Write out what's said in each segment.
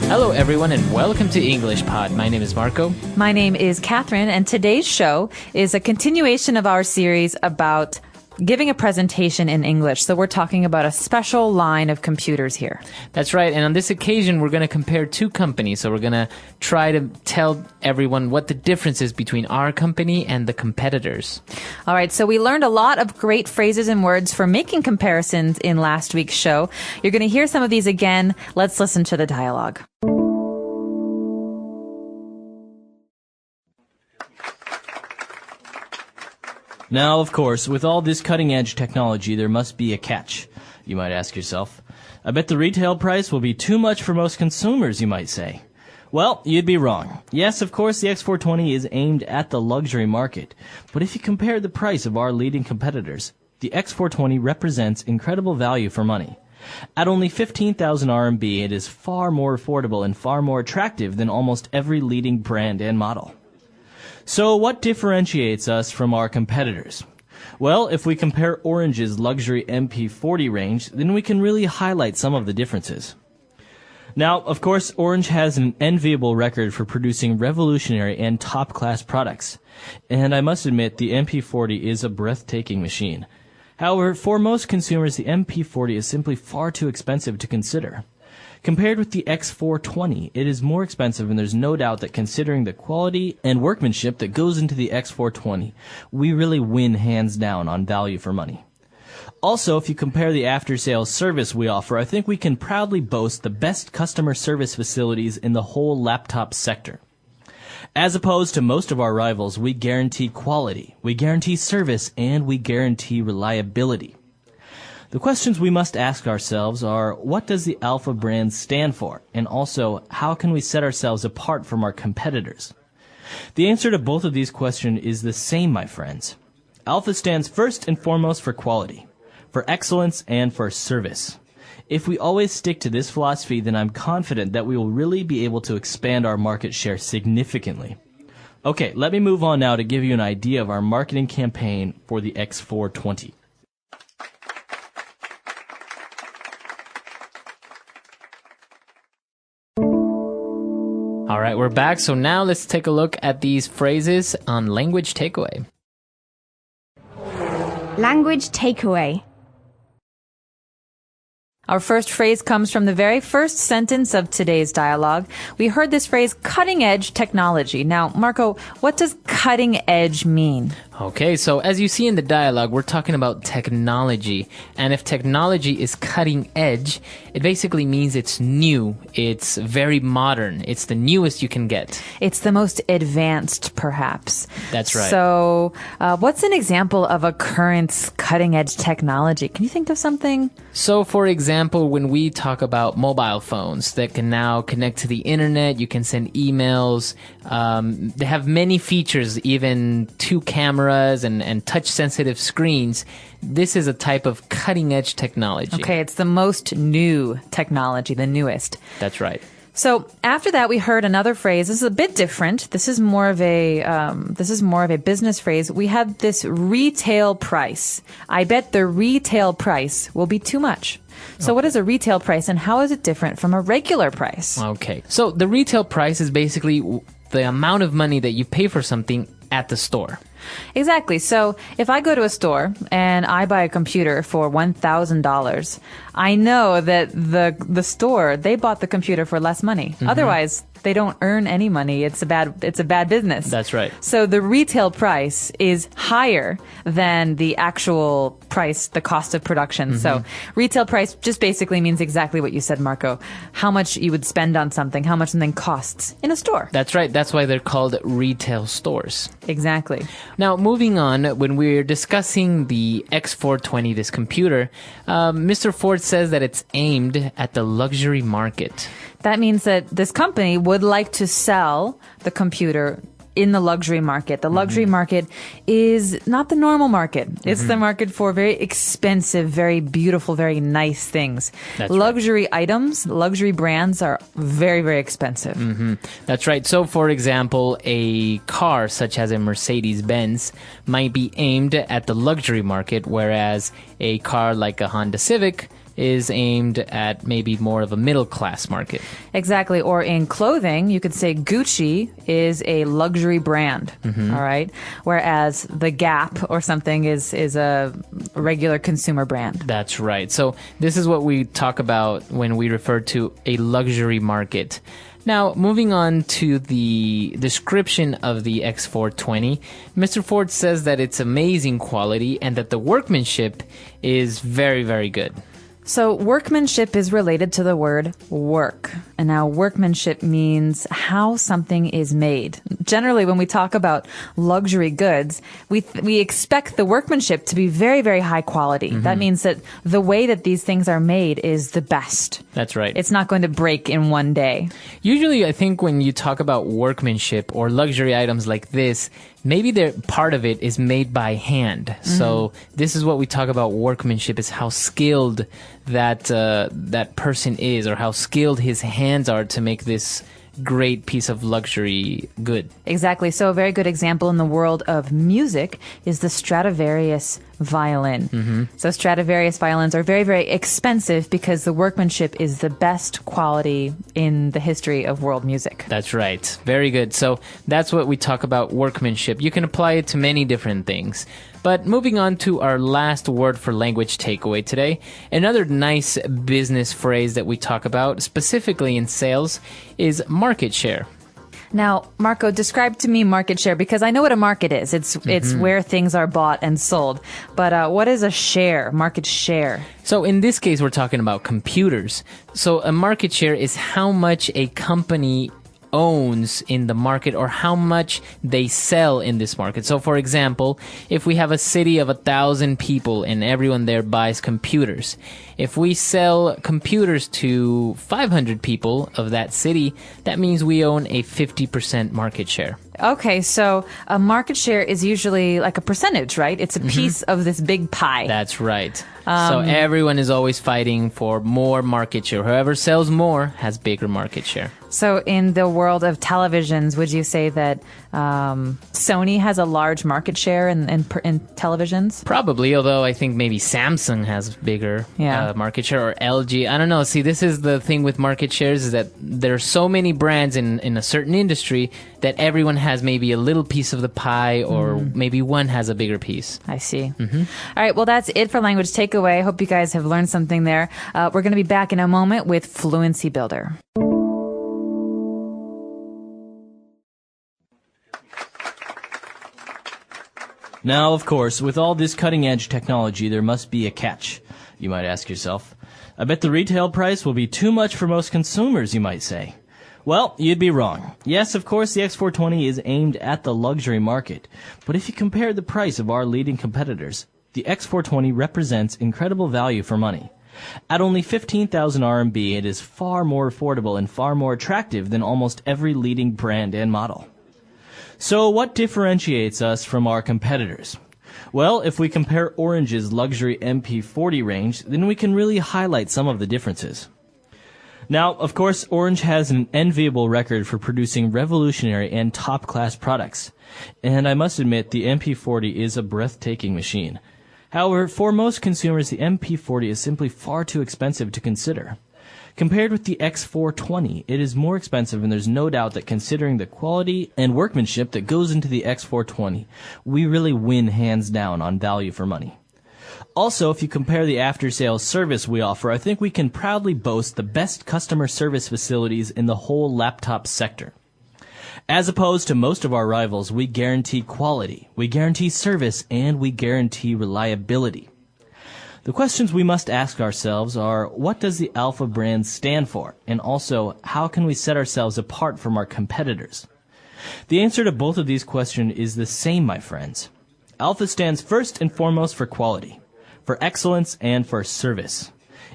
Hello, everyone, and welcome to English Pod. My name is Marco. My name is Catherine, and today's show is a continuation of our series about giving a presentation in English. So we're talking about a special line of computers here. That's right. And on this occasion, we're going to compare two companies. So we're going to try to tell everyone what the difference is between our company and the competitors. All right. So we learned a lot of great phrases and words for making comparisons in last week's show. You're going to hear some of these again. Let's listen to the dialogue. Now, of course, with all this cutting-edge technology, there must be a catch, you might ask yourself. I bet the retail price will be too much for most consumers, you might say. Well, you'd be wrong. Yes, of course, the X420 is aimed at the luxury market. But if you compare the price of our leading competitors, the X420 represents incredible value for money. At only 15,000 RMB, it is far more affordable and far more attractive than almost every leading brand and model. So what differentiates us from our competitors? Well, if we compare Orange's luxury MP40 range, then we can really highlight some of the differences. Now, of course, Orange has an enviable record for producing revolutionary and top-class products. And I must admit, the MP40 is a breathtaking machine. However, for most consumers, the MP40 is simply far too expensive to consider. Compared with the X420, it is more expensive, and there's no doubt that considering the quality and workmanship that goes into the X420, we really win hands down on value for money. Also, if you compare the after-sales service we offer, I think we can proudly boast the best customer service facilities in the whole laptop sector. As opposed to most of our rivals, we guarantee quality, we guarantee service, and we guarantee reliability. The questions we must ask ourselves are, what does the Alpha brand stand for? And also, how can we set ourselves apart from our competitors? The answer to both of these questions is the same, my friends. Alpha stands first and foremost for quality, for excellence, and for service. If we always stick to this philosophy, then I'm confident that we will really be able to expand our market share significantly. Okay, let me move on now to give you an idea of our marketing campaign for the X420. All right, we're back. So now let's take a look at these phrases on language takeaway. Language takeaway. Our first phrase comes from the very first sentence of today's dialogue. We heard this phrase, cutting-edge technology. Now, Marco, what does cutting-edge mean? Okay, so as you see in the dialogue, we're talking about technology. And if technology is cutting edge, it basically means it's new, it's very modern, it's the newest you can get. It's the most advanced, perhaps. That's right. So, what's an example of a current cutting-edge technology? Can you think of something? So, for example, when we talk about mobile phones that can now connect to the internet, you can send emails. They have many features, even 2 cameras and touch-sensitive screens. This is a type of cutting-edge technology. Okay, it's the most new technology, the newest. That's right. So after that, we heard another phrase. This is a bit different. This is more of a business phrase. We had this retail price. I bet the retail price will be too much. So what is a retail price, and how is it different from a regular price? Okay. So the retail price is basically the amount of money that you pay for something at the store. Exactly. So if I go to a store and I buy a computer for $1,000, I know that the store, they bought the computer for less money. Mm-hmm. Otherwise, they don't earn any money. It's a bad business. That's right. So the retail price is higher than the actual price, the cost of production. Mm-hmm. So retail price just basically means exactly what you said, Marco. How much you would spend on something, how much something costs in a store. That's right. That's why they're called retail stores. Exactly. Now, moving on, when we're discussing the X420, this computer, Mr. Ford says that it's aimed at the luxury market. That means that this company would like to sell the computer in the luxury market. The luxury market is not the normal market. It's the market for very expensive, very beautiful, very nice things. That's luxury items, luxury brands are very, very expensive. That's right. So, for example, a car such as a Mercedes-Benz might be aimed at the luxury market, whereas a car like a Honda Civic is aimed at maybe more of a middle class market. Exactly. Or in clothing, you could say Gucci is a luxury brand. All right. Whereas the Gap or something is a regular consumer brand. That's right. So this is what we talk about when we refer to a luxury market. Now, moving on to the description of the X420, Mr. Ford says that it's amazing quality and that the workmanship is very, very good. So workmanship is related to the word work. And now workmanship means how something is made. Generally, when we talk about luxury goods, we expect the workmanship to be very, very high quality. That means that the way that these things are made is the best. That's right. It's not going to break in one day. Usually, I think when you talk about workmanship or luxury items like this, maybe part of it is made by hand. So this is what we talk about workmanship, is how skilled that person is, or how skilled his hands are to make this great piece of luxury good. Exactly. So a very good example in the world of music is the Stradivarius violin. So Stradivarius violins are very, very expensive because the workmanship is the best quality in the history of world music. That's right. Very good. So that's what we talk about workmanship. You can apply it to many different things. But moving on to our last word for language takeaway today, another nice business phrase that we talk about, specifically in sales, is market share. Now, Marco, describe to me market share, because I know what a market is. It's where things are bought and sold. But what is a share, market share? So in this case, we're talking about computers. So a market share is how much a company owns in the market, or how much they sell in this market. So for example, if we have a city of 1,000 people and everyone there buys computers, if we sell computers to 500 people of that city, that means we own a 50% market share. Okay, so a market share is usually like a percentage, right? It's a piece of this big pie. That's right. So everyone is always fighting for more market share. Whoever sells more has bigger market share. So in the world of televisions, would you say that Sony has a large market share in televisions? Probably, although I think maybe Samsung has bigger market share, or LG. I don't know. See, this is the thing with market shares, is that there are so many brands in a certain industry that everyone has maybe a little piece of the pie, or maybe one has a bigger piece. I see. All right, well, that's it for Language Takeaway. I hope you guys have learned something there. We're going to be back in a moment with Fluency Builder. Now, of course, with all this cutting-edge technology, there must be a catch, you might ask yourself. I bet the retail price will be too much for most consumers, you might say. Well, you'd be wrong. Yes, of course, the X420 is aimed at the luxury market. But if you compare the price of our leading competitors, the X420 represents incredible value for money. At only 15,000 RMB, it is far more affordable and far more attractive than almost every leading brand and model. So what differentiates us from our competitors? Well, if we compare Orange's luxury MP40 range, then we can really highlight some of the differences. Now, of course, Orange has an enviable record for producing revolutionary and top-class products. And I must admit, the MP40 is a breathtaking machine. However, for most consumers, the MP40 is simply far too expensive to consider. Compared with the X420, it is more expensive, and there's no doubt that considering the quality and workmanship that goes into the X420, we really win hands down on value for money. Also, if you compare the after-sales service we offer, I think we can proudly boast the best customer service facilities in the whole laptop sector. As opposed to most of our rivals, we guarantee quality, we guarantee service, and we guarantee reliability. The questions we must ask ourselves are, what does the Alpha brand stand for? And also, how can we set ourselves apart from our competitors? The answer to both of these questions is the same, my friends. Alpha stands first and foremost for quality, for excellence, and for service.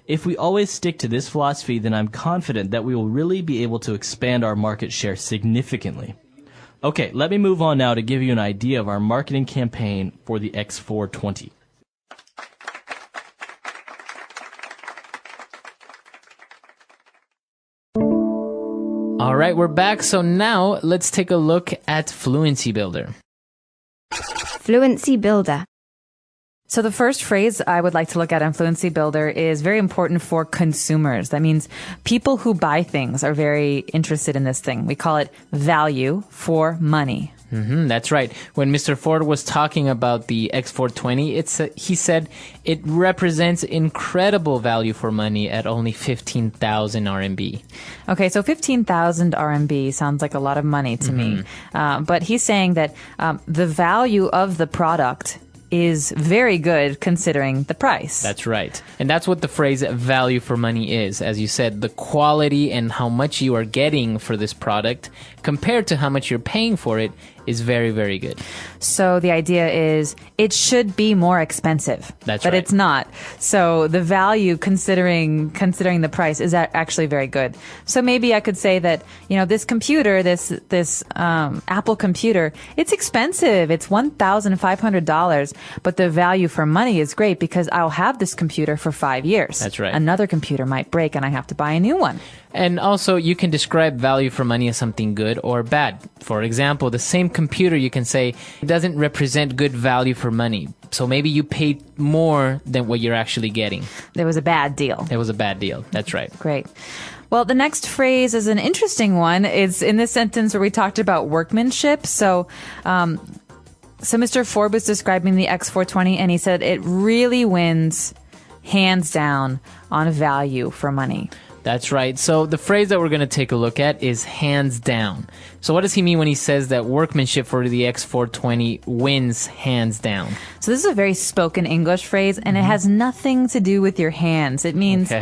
If we always stick to this philosophy, then I'm confident that we will really be able to expand our market share significantly. Okay, let me move on now to give you an idea of our marketing campaign for the X420. All right, we're back. So now let's take a look at Fluency Builder. Fluency Builder. So the first phrase I would like to look at on Fluency Builder is very important for consumers. That means people who buy things are very interested in this thing. We call it value for money. That's right. When Mr. Ford was talking about the X420, he said it represents incredible value for money at only 15,000 RMB. Okay, so 15,000 RMB sounds like a lot of money to me. But he's saying that the value of the product is very good considering the price. That's right. And that's what the phrase value for money is. As you said, the quality and how much you are getting for this product compared to how much you're paying for it is very, very good. So the idea is it should be more expensive. That's but right. It's not. So the value considering the price is actually very good. So maybe I could say that, this computer, this Apple computer, it's expensive. It's $1,500, but the value for money is great because I'll have this computer for 5 years. That's right. Another computer might break and I have to buy a new one. And also, you can describe value for money as something good or bad. For example, the same computer, you can say, it doesn't represent good value for money. So maybe you paid more than what you're actually getting. There was a bad deal. It was a bad deal. That's right. Great. Well, the next phrase is an interesting one. It's in this sentence where we talked about workmanship. So Mr. Ford was describing the X420, and he said it really wins hands down on value for money. That's right. So the phrase that we're going to take a look at is hands down. So what does he mean when he says that workmanship for the X420 wins hands down? So this is a very spoken English phrase, and it has nothing to do with your hands. It means,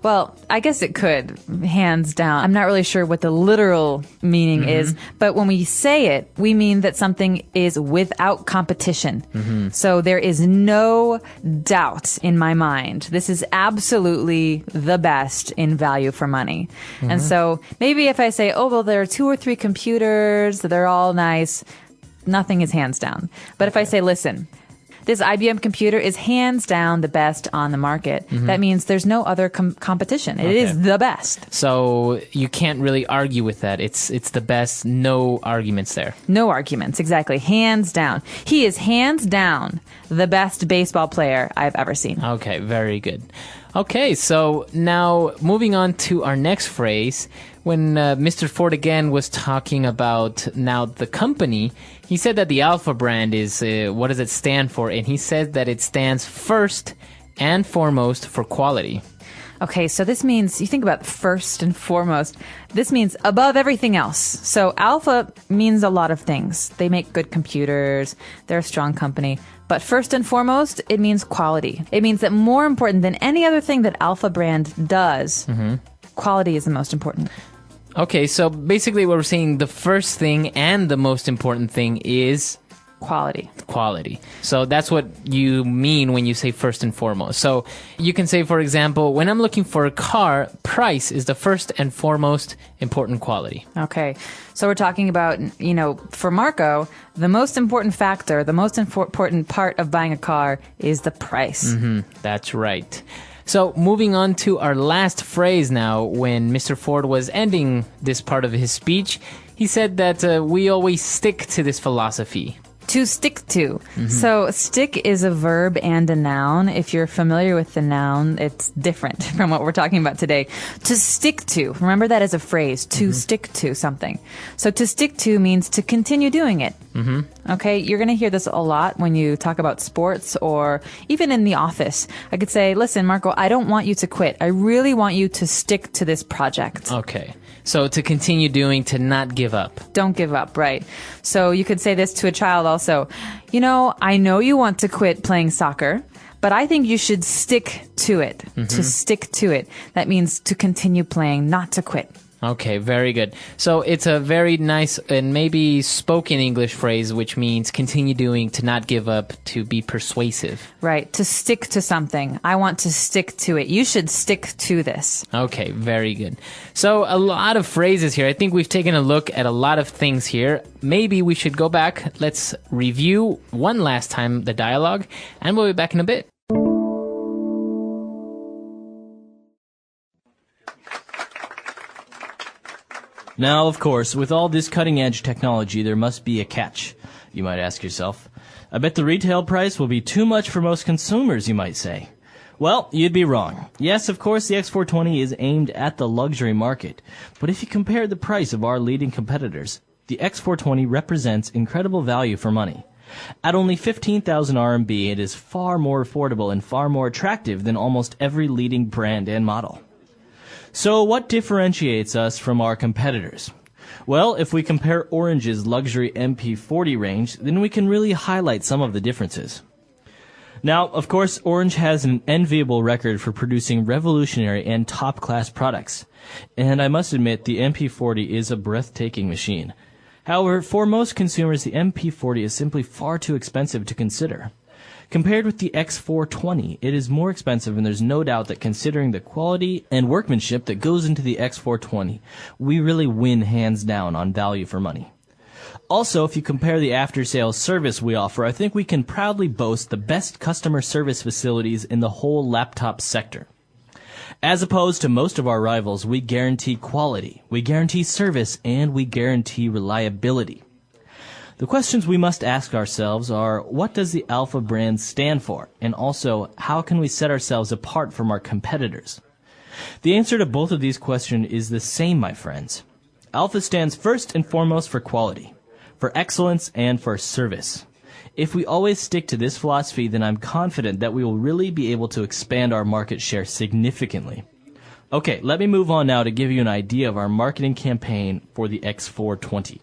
well, I guess it could, hands down. I'm not really sure what the literal meaning is, but when we say it, we mean that something is without competition. So there is no doubt in my mind. This is absolutely the best in value for money. And so maybe if I say, well, there are 2 or 3 computers, they're all nice, nothing is hands down. But if I say, listen, this IBM computer is hands down the best on the market, that means there's no other competition. It is the best. So you can't really argue with that. It's the best. No arguments there. No arguments, exactly. Hands down. He is hands down the best baseball player I've ever seen. Okay, very good. Okay, so now moving on to our next phrase. When Mr. Ford again was talking about now the company, he said that the Alpha brand is, what does it stand for? And he said that it stands first and foremost for quality. Okay, so this means, you think about first and foremost, this means above everything else. So Alpha means a lot of things. They make good computers, they're a strong company. But first and foremost, it means quality. It means that more important than any other thing that Alpha brand does, quality is the most important. Okay, so basically what we're saying, the first thing and the most important thing is quality. Quality. So that's what you mean when you say first and foremost. So you can say, for example, when I'm looking for a car, price is the first and foremost important quality. Okay. So we're talking about, for Marco, the most important factor, the most important part of buying a car is the price. That's right. So moving on to our last phrase now, when Mr. Ford was ending this part of his speech, he said that we always stick to this philosophy. To stick to. So stick is a verb and a noun. If you're familiar with the noun, it's different from what we're talking about today. To stick to. Remember that as a phrase. To stick to something. So to stick to means to continue doing it. Okay, you're going to hear this a lot when you talk about sports or even in the office. I could say, listen, Marco, I don't want you to quit. I really want you to stick to this project. Okay. So to continue doing, to not give up. Don't give up, right. So you could say this to a child also. I know you want to quit playing soccer, but I think you should stick to it. To stick to it. That means to continue playing, not to quit. Okay, very good. So it's a very nice and maybe spoken English phrase, which means continue doing, to not give up, to be persuasive. Right, to stick to something. I want to stick to it. You should stick to this. Okay, very good. So a lot of phrases here. I think we've taken a look at a lot of things here. Maybe we should go back. Let's review one last time the dialogue, and we'll be back in a bit. Now, of course, with all this cutting-edge technology, there must be a catch, you might ask yourself. I bet the retail price will be too much for most consumers, you might say. Well, you'd be wrong. Yes, of course, the X420 is aimed at the luxury market. But if you compare the price of our leading competitors, the X420 represents incredible value for money. At only 15,000 RMB, it is far more affordable and far more attractive than almost every leading brand and model. So what differentiates us from our competitors? Well, if we compare Orange's luxury MP40 range, then we can really highlight some of the differences. Now, of course, Orange has an enviable record for producing revolutionary and top-class products. And I must admit, the MP40 is a breathtaking machine. However, for most consumers, the MP40 is simply far too expensive to consider. Compared with the X420, it is more expensive, and there's no doubt that considering the quality and workmanship that goes into the X420, we really win hands down on value for money. Also, if you compare the after-sales service we offer, I think we can proudly boast the best customer service facilities in the whole laptop sector. As opposed to most of our rivals, we guarantee quality, we guarantee service, and we guarantee reliability. The questions we must ask ourselves are, what does the Alpha brand stand for? And also, how can we set ourselves apart from our competitors? The answer to both of these questions is the same, my friends. Alpha stands first and foremost for quality, for excellence, and for service. If we always stick to this philosophy, then I'm confident that we will really be able to expand our market share significantly. Okay, let me move on now to give you an idea of our marketing campaign for the X420.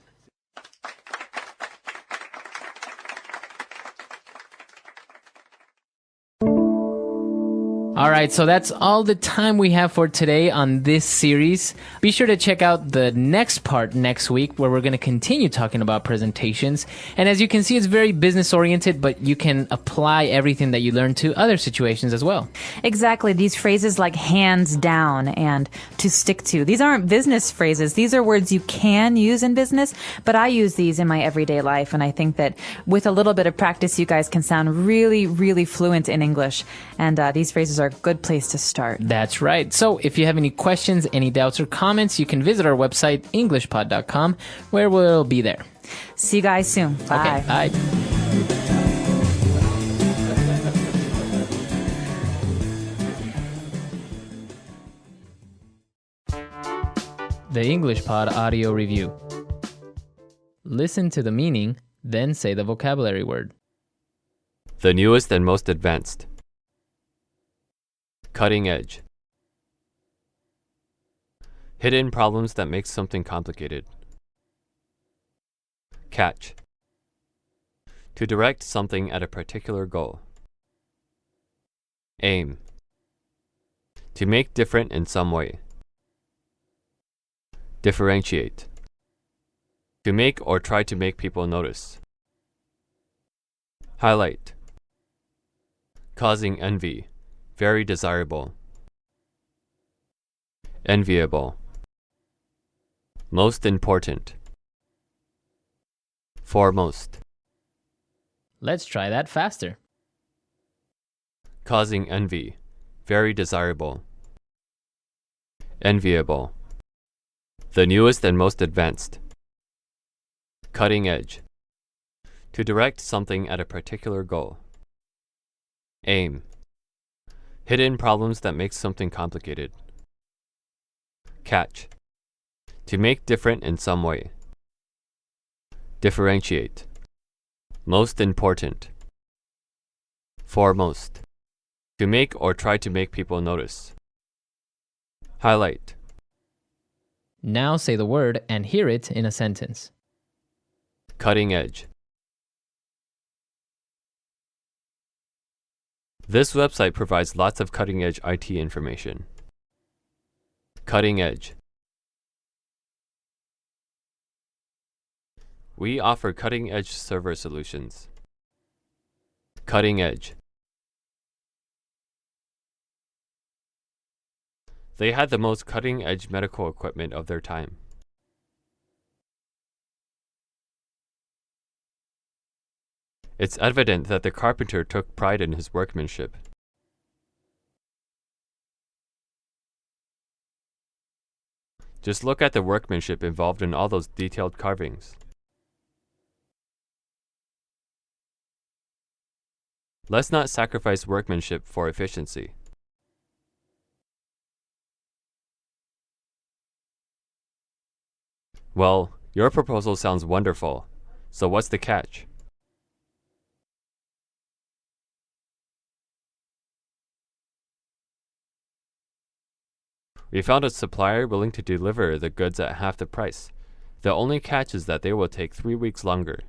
All right, so that's all the time we have for today on this series. Be sure to check out the next part next week, where we're going to continue talking about presentations. And as you can see, it's very business-oriented, but you can apply everything that you learned to other situations as well. Exactly. These phrases like hands down and to stick to. These aren't business phrases. These are words you can use in business, but I use these in my everyday life. And I think that with a little bit of practice, you guys can sound really, really fluent in English. And these phrases are a good place to start. That's right. So if you have any questions, any doubts or comments, you can visit our website, englishpod.com, where we'll be there. See you guys soon. Bye. Okay, bye. The English Pod Audio Review. Listen to the meaning, then say the vocabulary word. The newest and most advanced. Cutting edge. Hidden problems that make something complicated. Catch. To direct something at a particular goal. Aim. To make different in some way. Differentiate. To make or try to make people notice. Highlight. Causing envy. Very desirable. Enviable. Most important. Foremost. Let's try that faster. Causing envy. Very desirable. Enviable. The newest and most advanced. Cutting edge. To direct something at a particular goal. Aim. Hidden problems that make something complicated. Catch. To make different in some way. Differentiate. Most important. Foremost. To make or try to make people notice. Highlight. Now say the word and hear it in a sentence. Cutting edge. This website provides lots of cutting-edge IT information. Cutting edge. We offer cutting-edge server solutions. Cutting edge. They had the most cutting-edge medical equipment of their time. It's evident that the carpenter took pride in his workmanship. Just look at the workmanship involved in all those detailed carvings. Let's not sacrifice workmanship for efficiency. Well, your proposal sounds wonderful. So what's the catch? We found a supplier willing to deliver the goods at half the price. The only catch is that they will take 3 weeks longer.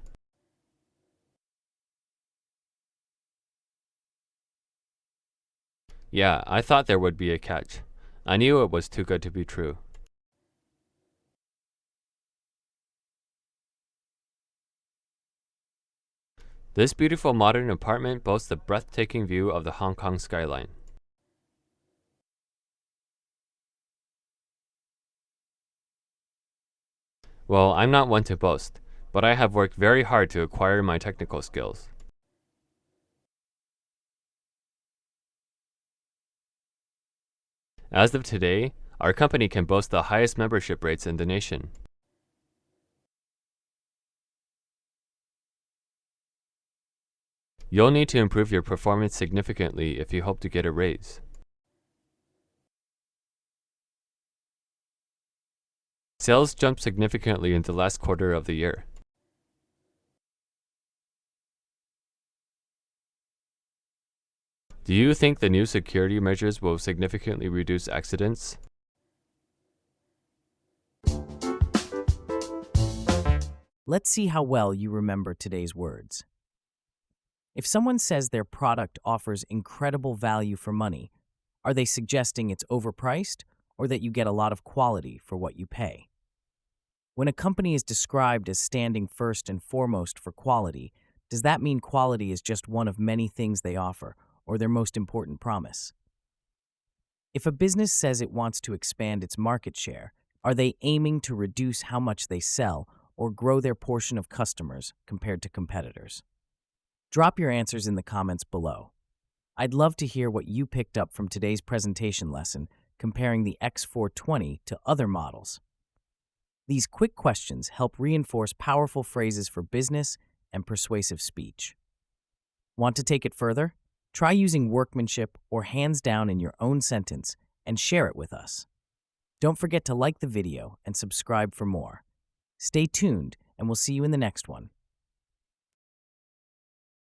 Yeah, I thought there would be a catch. I knew it was too good to be true. This beautiful modern apartment boasts a breathtaking view of the Hong Kong skyline. Well, I'm not one to boast, but I have worked very hard to acquire my technical skills. As of today, our company can boast the highest membership rates in the nation. You'll need to improve your performance significantly if you hope to get a raise. Sales jumped significantly in the last quarter of the year. Do you think the new security measures will significantly reduce accidents? Let's see how well you remember today's words. If someone says their product offers incredible value for money, are they suggesting it's overpriced or that you get a lot of quality for what you pay? When a company is described as standing first and foremost for quality, does that mean quality is just one of many things they offer or their most important promise? If a business says it wants to expand its market share, are they aiming to reduce how much they sell or grow their portion of customers compared to competitors? Drop your answers in the comments below. I'd love to hear what you picked up from today's presentation lesson comparing the X420 to other models. These quick questions help reinforce powerful phrases for business and persuasive speech. Want to take it further? Try using workmanship or hands down in your own sentence and share it with us. Don't forget to like the video and subscribe for more. Stay tuned, and we'll see you in the next one.